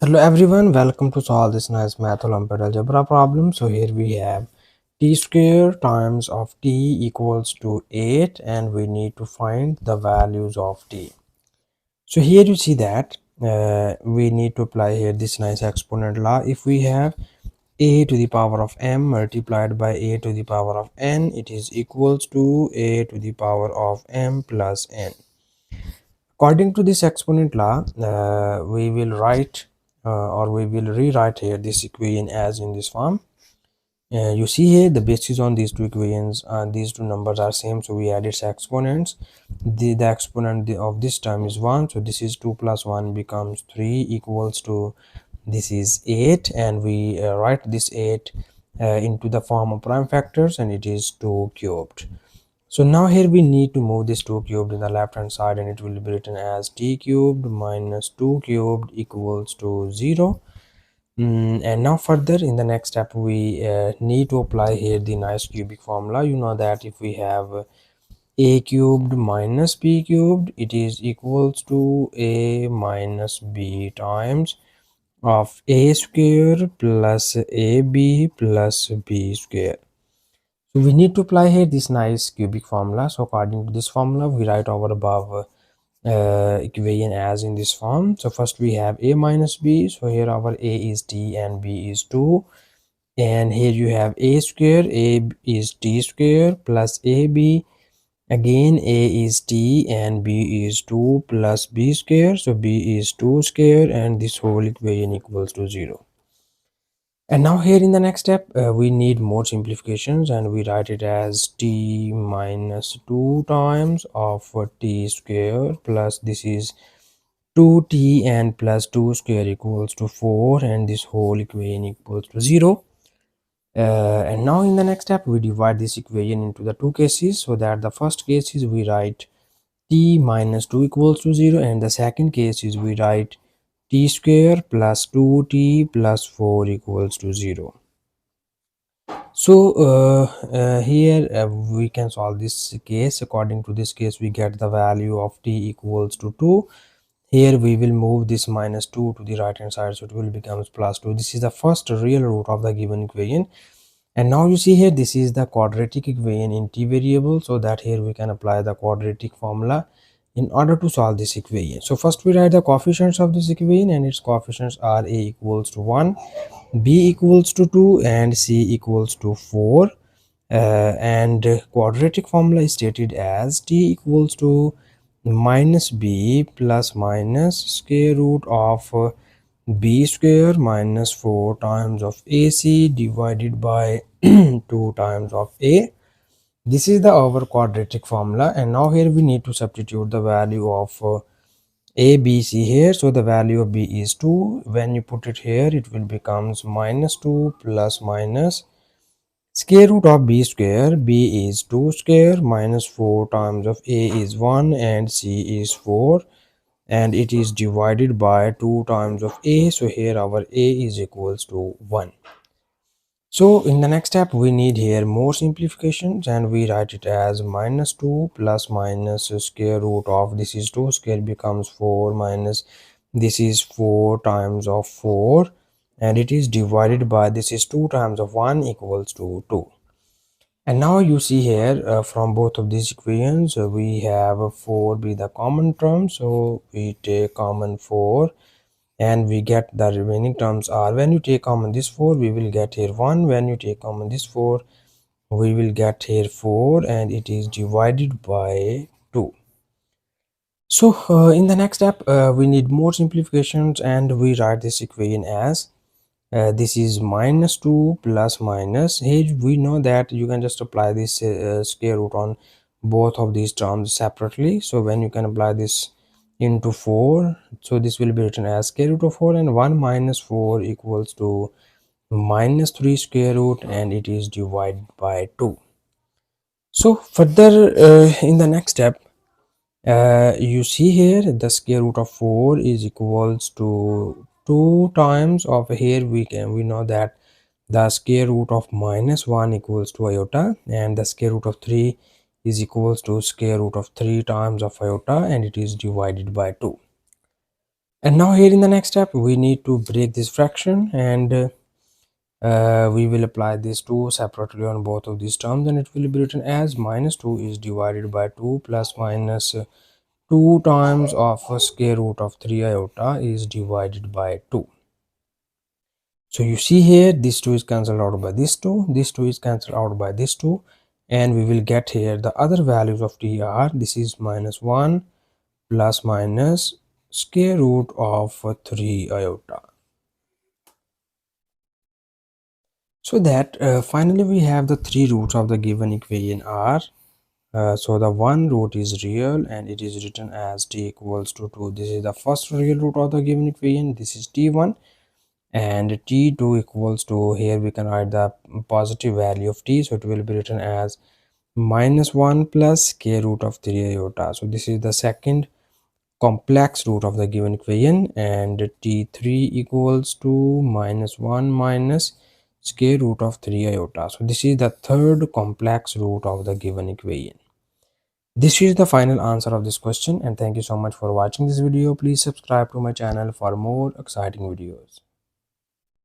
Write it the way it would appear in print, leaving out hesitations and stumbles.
Hello everyone, welcome to solve this nice math Olympiad algebra problem. So here we have t square times of t equals to 8 and we need to find the values of t. So here you see that we need to apply here this nice exponent law. If we have a to the power of m multiplied by a to the power of n, it is equals to a to the power of m plus n. According to this exponent law, we will write or we will rewrite here this equation as in this form. You see here the basis on these two equations, these two numbers are same, so we add its exponents. The exponent of this term is 1, so this is 2 plus 1 becomes 3 equals to this is 8, and we write this 8 into the form of prime factors, and it is 2 cubed. So now here we need to move this 2 cubed in the left hand side, and it will be written as t cubed minus 2 cubed equals to 0. And now further in the next step we need to apply here the nice cubic formula. You know that if we have a cubed minus b cubed, it is equals to a minus b times of a square plus ab plus b square. So we need to apply here this nice cubic formula. So according to this formula, we write our above equation as in this form. So first we have a minus b. So here our a is t and b is 2. And here you have a square, a is t square plus ab. Again a is t and b is 2 plus b square. So b is 2 square, and this whole equation equals to 0. And now here in the next step we need more simplifications, and we write it as t minus 2 times of t square plus this is 2t and plus 2 square equals to 4, and this whole equation equals to 0. And now in the next step we divide this equation into the two cases, so that the first case is we write t minus 2 equals to 0, and the second case is we write t square plus 2t plus 4 equals to 0. So here we can solve this case. According to this case we get the value of t equals to 2. Here we will move this minus 2 to the right hand side, so it will becomes plus 2. This is the first real root of the given equation. And now you see here this is the quadratic equation in t variable, so that here we can apply the quadratic formula in order to solve this equation. So first we write the coefficients of this equation, and its coefficients are a equals to 1, b equals to 2, and c equals to 4. And quadratic formula is stated as t equals to minus b plus minus square root of b square minus 4 times of ac divided by 2 times of a. This is the our quadratic formula, and now here we need to substitute the value of a b c here. So the value of b is 2. When you put it here, it will becomes minus 2 plus minus square root of b square. B is 2 square minus 4 times of a is 1 and c is 4, and it is divided by 2 times of a. So here our a is equals to 1. So in the next step we need here more simplifications, and we write it as minus 2 plus minus square root of this is 2 square becomes 4 minus this is 4 times of 4, and it is divided by this is 2 times of 1 equals to 2. And now you see here from both of these equations we have 4 be the common term, so we take common 4 and we get the remaining terms are, when you take common this 4 we will get here 1, when you take common this 4 we will get here 4, and it is divided by 2. So in the next step we need more simplifications, and we write this equation as this is minus 2 plus minus. Here we know that you can just apply this square root on both of these terms separately. So when you can apply this into 4, so this will be written as square root of 4, and 1 minus 4 equals to minus 3 square root, and it is divided by 2. So further in the next step you see here the square root of 4 is equals to 2 times of, here we know that the square root of minus 1 equals to iota, and the square root of 3 is equals to square root of 3 times of iota, and it is divided by 2. And now here in the next step we need to break this fraction, and we will apply these two separately on both of these terms, and it will be written as minus 2 is divided by 2 plus minus 2 times of square root of 3 iota is divided by 2. So you see here this 2 is cancelled out by this 2 is cancelled out by this 2, and we will get here the other values of t are, this is minus 1 plus minus square root of 3 iota. So that finally we have the three roots of the given equation are, so the one root is real and it is written as t equals to 2. This is the first real root of the given equation, this is t1, and t2 equals to, here we can write the positive value of t, so it will be written as minus 1 plus square root of 3 iota. So this is the second complex root of the given equation, and t3 equals to minus 1 minus square root of 3 iota. So this is the third complex root of the given equation. This is the final answer of this question, and thank you so much for watching this video. Please subscribe to my channel for more exciting videos.